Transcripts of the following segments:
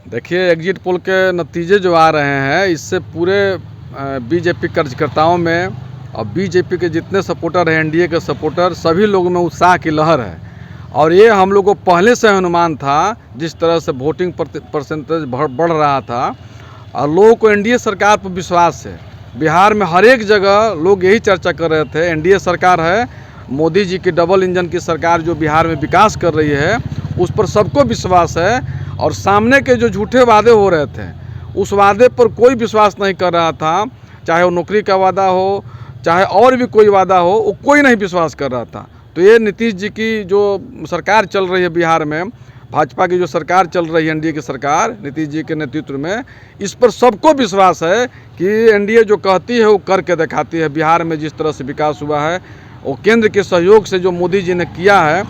देखिए, exit poll के नतीजे जो आ रहे हैं, इससे पूरे बीजेपी कार्यकर्ताओं में और बीजेपी के जितने सपोर्टर हैं, एनडीए के सपोर्टर, सभी लोगों में उत्साह की लहर है। और ये हम लोग को पहले से अनुमान था, जिस तरह से वोटिंग परसेंटेज बढ़ रहा था और लोगों को एनडीए सरकार पर विश्वास है। बिहार में हर एक जगह लोग यही चर्चा कर रहे थे, एनडीए सरकार है, मोदी जी की डबल इंजन की सरकार जो बिहार में विकास कर रही है, उस पर सबको विश्वास है। और सामने के जो झूठे वादे हो रहे थे, उस वादे पर कोई विश्वास नहीं कर रहा था, चाहे वो नौकरी का वादा हो, चाहे और भी कोई वादा हो, वो कोई नहीं विश्वास कर रहा था। तो ये नीतीश जी की जो सरकार चल रही है बिहार में, भाजपा की जो सरकार चल रही है, एनडीए की सरकार नीतीश जी के नेतृत्व में, इस पर सबको विश्वास है कि एनडीए जो कहती है वो करके दिखाती है। बिहार में जिस तरह से विकास हुआ है, वो केंद्र के सहयोग से जो मोदी जी ने किया है,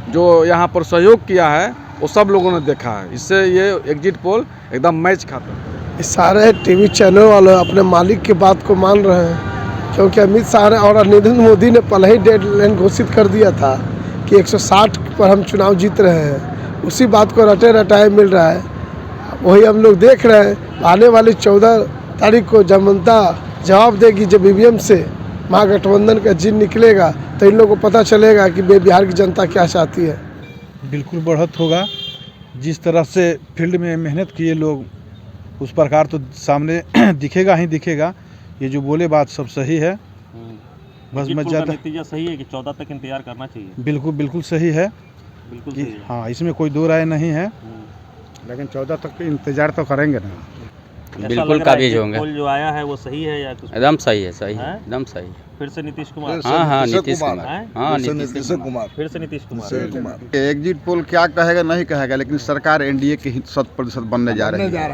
जो यहाँ पर सहयोग किया है, वो सब लोगों ने देखा है। इससे ये एग्जिट पोल एकदम मैच खाता है। सारे टीवी चैनल वाले अपने मालिक की बात को मान रहे हैं, क्योंकि अमित शाह और नरेंद्र मोदी ने पहले ही डेडलाइन घोषित कर दिया था कि 160 पर हम चुनाव जीत रहे हैं। उसी बात को रटे रटाए मिल रहा है, वही हम लोग देख रहे हैं। आने वाली 14 तारीख को जब जनता जवाब देगी, जब ईवीएम से महागठबंधन का जिन निकलेगा, तो इन लोगों को पता चलेगा कि बिहार की जनता क्या चाहती है। बिल्कुल बढ़त होगा। जिस तरह से फील्ड में मेहनत किए लोग, उस प्रकार तो सामने दिखेगा ही दिखेगा। ये जो बोले बात सब सही है। बस मैं ज़्यादा नतीजा सही है कि 14 तक इंतजार करना चाहिए। बिल्कुल बिल्कुल सही है, बिल्कुल सही है। हाँ, इसमें कोई दो राय नहीं है। लेकिन 14 तक इंतजार तो करेंगे ना। बिल्कुल काबिज होंगे। पोल जो आया है वो सही है या कुछ? एकदम सही है, सही है, एकदम सही। फिर से नीतीश कुमार? हाँ, नीतीश कुमार। हाँ, नीतीश कुमार। फिर से नीतीश कुमार। एग्जिट पोल क्या कहेगा नहीं कहेगा, लेकिन सरकार एनडीए की 100% बनने जा रही है।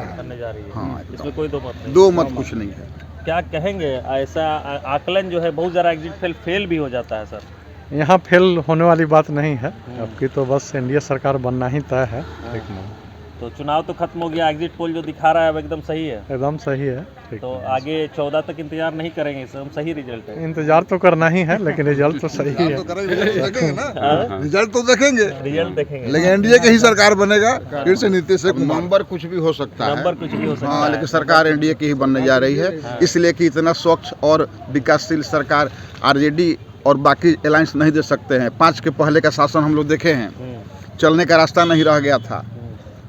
हाँ, इसमें कोई दो मत नहीं। दो मत कुछ नहीं है। क्या कहेंगे, ऐसा आकलन जो है बहुत ज़्यादा एग्जिट फेल भी हो जाता है सर? यहाँ फेल होने वाली बात नहीं है। अब की तो बस एनडीए सरकार बनना ही तय है। तो चुनाव तो खत्म हो गया, एग्जिट पोल जो दिखा रहा है वो एकदम सही है। एकदम सही है। तो आगे 14 तक इंतजार नहीं करेंगे, एकदम सही रिजल्ट है। इंतजार तो करना ही है, लेकिन रिजल्ट तो सही है। रिजल्ट तो देखेंगे, लेकिन एनडीए की ही सरकार बनेगा। फिर से नीतीश से नंबर कुछ भी हो सकता है, नंबर कुछ भी हो सकता हाँ, है, लेकिन सरकार एनडीए की ही बनने जा रही है। इसलिए कि इतना स्वच्छ और विकासशील सरकार आरजेडी और बाकी अलायंस नहीं दे सकते हैं। 5 के पहले का शासन हम लोग देखे हैं, चलने का रास्ता नहीं रह गया था।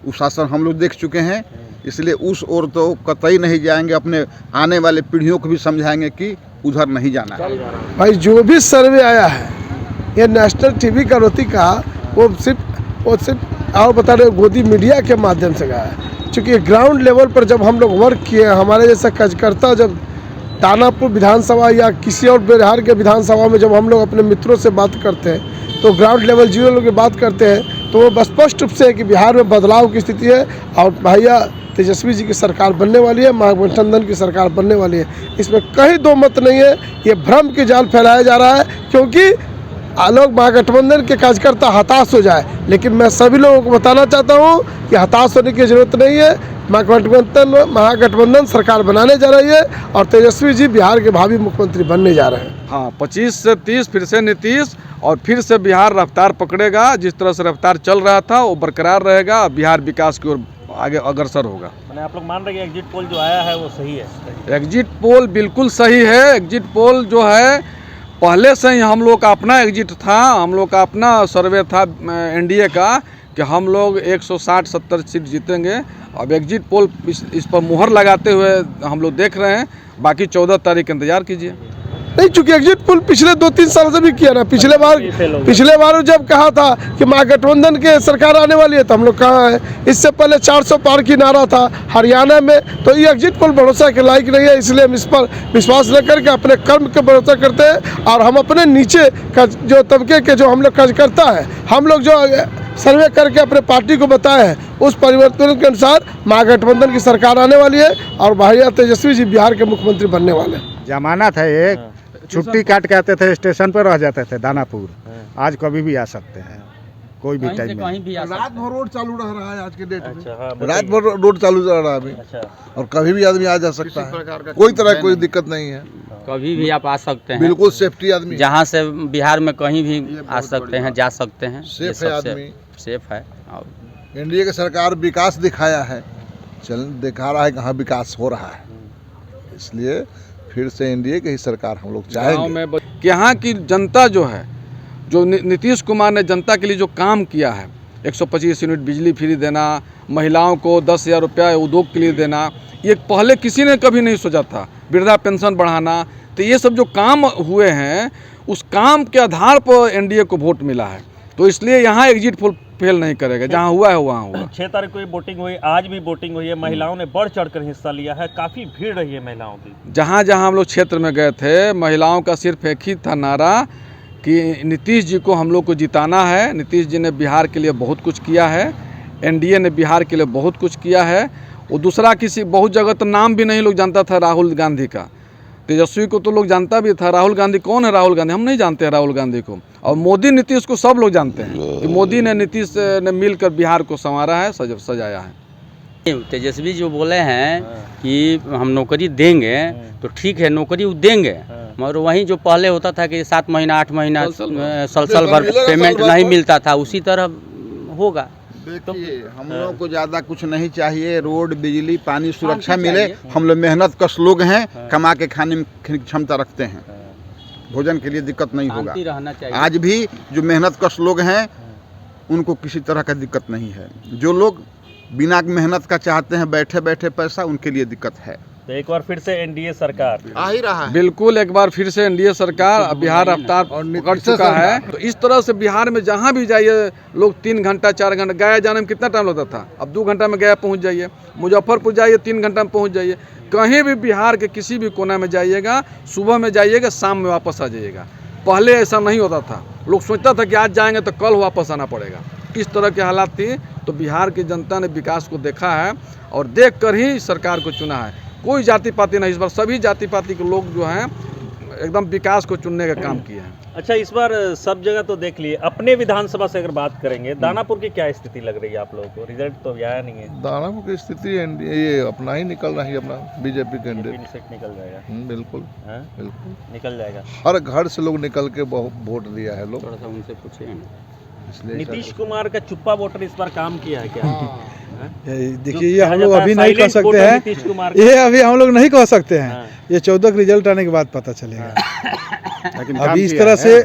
उस शासन हम लोग देख चुके हैं, इसलिए उस ओर तो कतई नहीं जाएंगे। अपने आने वाले पीढ़ियों को भी समझाएंगे कि उधर नहीं जाना है। भाई जो भी सर्वे आया है, ये नेशनल टीवी करोती का, वो सिर्फ और बता रहे गोदी मीडिया के माध्यम से गया है। चूँकि ग्राउंड लेवल पर जब हम लोग वर्क किए, हमारे जैसा कार्यकर्ता जब दानापुर विधानसभा या किसी और बिहार के विधानसभा में जब हम लोग अपने मित्रों से बात करते हैं, तो ग्राउंड लेवल जीरो लोग की बात करते हैं, तो वो स्पष्ट रूप से है कि बिहार में बदलाव की स्थिति है और भैया तेजस्वी जी की सरकार बनने वाली है, महागठबंधन की सरकार बनने वाली है। इसमें कहीं दो मत नहीं है। ये भ्रम के जाल फैलाया जा रहा है, क्योंकि लोग महागठबंधन के कार्यकर्ता हताश हो जाए। लेकिन मैं सभी लोगों को बताना चाहता हूँ कि हताश होने की जरूरत नहीं है। महागठबंधन सरकार बनाने जा रही है और तेजस्वी जी बिहार के भावी मुख्यमंत्री बनने जा रहे हैं। हाँ, 25 से 30 फिर से नीतीश, और फिर से बिहार रफ्तार पकड़ेगा। जिस तरह से रफ्तार चल रहा था वो बरकरार रहेगा, बिहार विकास की ओर आगे अग्रसर होगा। मैंने आप लोग मान रहे हैं कि एग्जिट पोल जो आया है वो सही है? एग्जिट पोल बिल्कुल सही है। एग्जिट पोल जो है, पहले से ही हम लोग का अपना एग्जिट था, हम लोग का अपना सर्वे था एनडीए का कि हम लोग 160-70 सीट जीतेंगे। अब एग्जिट पोल इस पर मुहर लगाते हुए हम लोग देख रहे हैं। बाकी 14 तारीख इंतजार कीजिए। नहीं, चूंकि एग्जिट पोल पिछले 2-3 साल से भी किया ना। पिछले बार जब कहा था कि महागठबंधन के सरकार आने वाली है, तो हम लोग कहाँ हैं। इससे पहले 400 पार की नारा था हरियाणा में। तो ये एग्जिट पोल भरोसा के लायक नहीं है, इसलिए हम इस पर विश्वास न करके अपने कर्म के भरोसा करते हैं। और हम अपने नीचे का जो तबके के जो हम लोग कार्यकर्ता है, हम लोग जो सर्वे करके अपने पार्टी को बताए हैं, उस परिवर्तन के अनुसार महागठबंधन की सरकार आने वाली है और भैया तेजस्वी जी बिहार के मुख्यमंत्री बनने वाले हैं। जमाना था एक छुट्टी काट के आते थे, स्टेशन पर रह जाते थे दानापुर। आज कभी भी आ सकते हैं, कोई भी टाइम में। रात भर रोड चालू रह रहा है आज के डेट में। अच्छा, हाँ, रात भर रोड चालू रह रहा है अभी। अच्छा, और कभी भी आदमी आ जा सकता है, कोई तरह कोई दिक्कत नहीं है। कभी भी आप आ सकते हैं, बिल्कुल सेफ्टी आदमी, जहाँ से बिहार में कहीं भी आ सकते हैं, जा सकते हैं। सेफ है आदमी, सेफ है। और एनडीए की सरकार विकास दिखाया है, दिखा रहा है कि हाँ विकास हो रहा है। इसलिए फिर से एनडीए की ही सरकार हम लोग गाँव चाहेंगे। में कि यहाँ की जनता जो है, जो नीतीश कुमार ने जनता के लिए जो काम किया है, 125 यूनिट बिजली फ्री देना, महिलाओं को 10,000 रुपया उद्योग के लिए देना, ये पहले किसी ने कभी नहीं सोचा था। वृद्धा पेंशन बढ़ाना, तो ये सब जो काम हुए हैं उस काम के आधार पर एनडीए को वोट मिला है। तो इसलिए यहाँ एग्जिट पोल फेल नहीं करेगा, जहाँ हुआ है वहाँ हुआ। 6 तारीख को वोटिंग हुई, आज भी वोटिंग हुई है, महिलाओं ने बढ़ चढ़कर हिस्सा लिया है, काफ़ी भीड़ रही है महिलाओं की। जहाँ जहाँ हम लोग क्षेत्र में गए थे, महिलाओं का सिर्फ एक ही था नारा कि नीतीश जी को हम लोग को जिताना है। नीतीश जी ने बिहार के लिए बहुत कुछ किया है, एनडीए ने बिहार के लिए बहुत कुछ किया है। वो दूसरा किसी बहुत जगह तो नाम भी नहीं लोग जानता था राहुल गांधी का। तेजस्वी को तो लोग जानता भी था, राहुल गांधी कौन है? राहुल गांधी हम नहीं जानते हैं राहुल गांधी को। और मोदी नीतीश को सब लोग जानते हैं कि मोदी ने नीतीश ने मिलकर बिहार को संवारा है, सजाया है। तेजस्वी जो बोले हैं कि हम नौकरी देंगे, तो ठीक है नौकरी वो देंगे, मगर वहीं जो पहले होता था कि 7 महीना 8 महीना साल भर पेमेंट नहीं मिलता था, उसी तरह होगा। देखिए हम लोग को ज़्यादा कुछ नहीं चाहिए, रोड बिजली पानी सुरक्षा मिले। हम लोग मेहनत कश लोग हैं, कमा के खाने में क्षमता रखते हैं, भोजन के लिए दिक्कत नहीं होगा। रहना चाहिए। आज भी जो मेहनत कश लोग हैं उनको किसी तरह का दिक्कत नहीं है। जो लोग बिना मेहनत का चाहते हैं बैठे बैठे पैसा, उनके लिए दिक्कत है। तो एक बार फिर से एनडीए सरकार आ ही रहा है। बिल्कुल, एक बार फिर से एनडीए सरकार बिहार रफ्तार पकड़ चुका है। तो इस तरह से बिहार में जहाँ भी जाइए लोग 3 घंटा 4 घंटा, गया जाने में कितना टाइम लगता था, अब 2 घंटा में गया पहुँच जाइए। मुजफ्फरपुर जाइए 3 घंटा में पहुँच जाइए। कहीं भी बिहार के किसी भी कोना में जाइएगा, सुबह में जाइएगा, शाम में वापस आ जाइएगा। पहले ऐसा नहीं होता था, लोग सोचता था कि आज जाएंगे तो कल वापस आना पड़ेगा। इस तरह के हालात थी। तो बिहार की जनता ने विकास को देखा है और देख कर ही सरकार को चुना है। कोई जाति पाति नहीं, इस बार सभी जाति पाति के लोग जो हैं एकदम विकास को चुनने का काम किए हैं। अच्छा, इस बार सब जगह तो देख लिए, अपने विधानसभा से अगर बात करेंगे, दानापुर की क्या स्थिति लग रही है आप लोगों को? रिजल्ट तो अभी आया नहीं है। दानापुर की स्थिति ये अपना ही निकल रही है, अपना बीजेपी कैंडिडेट सीट निकल जाएगा। बिल्कुल हाँ? बिल्कुल निकल जाएगा। हर घर से लोग निकल के वोट दिया है लोग। थोड़ा सा उनसे पूछिए। नीतीश कुमार का चुप्पा वोटर इस बार काम किया है क्या? देखिए ये हम लोग अभी नहीं कह सकते हैं, ये अभी हम लोग नहीं कह सकते हैं। ये 14 का रिजल्ट आने के बाद पता चलेगा। अभी इस तरह से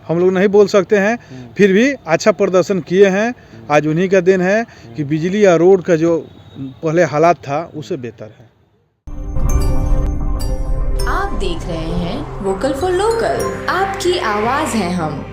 हम लोग नहीं बोल सकते हैं। फिर भी अच्छा प्रदर्शन किए हैं। आज उन्हीं का दिन है कि बिजली या रोड का जो पहले हालात था उससे बेहतर है। आप देख रहे हैं वोकल फॉर लोकल, आपकी आवाज है हम।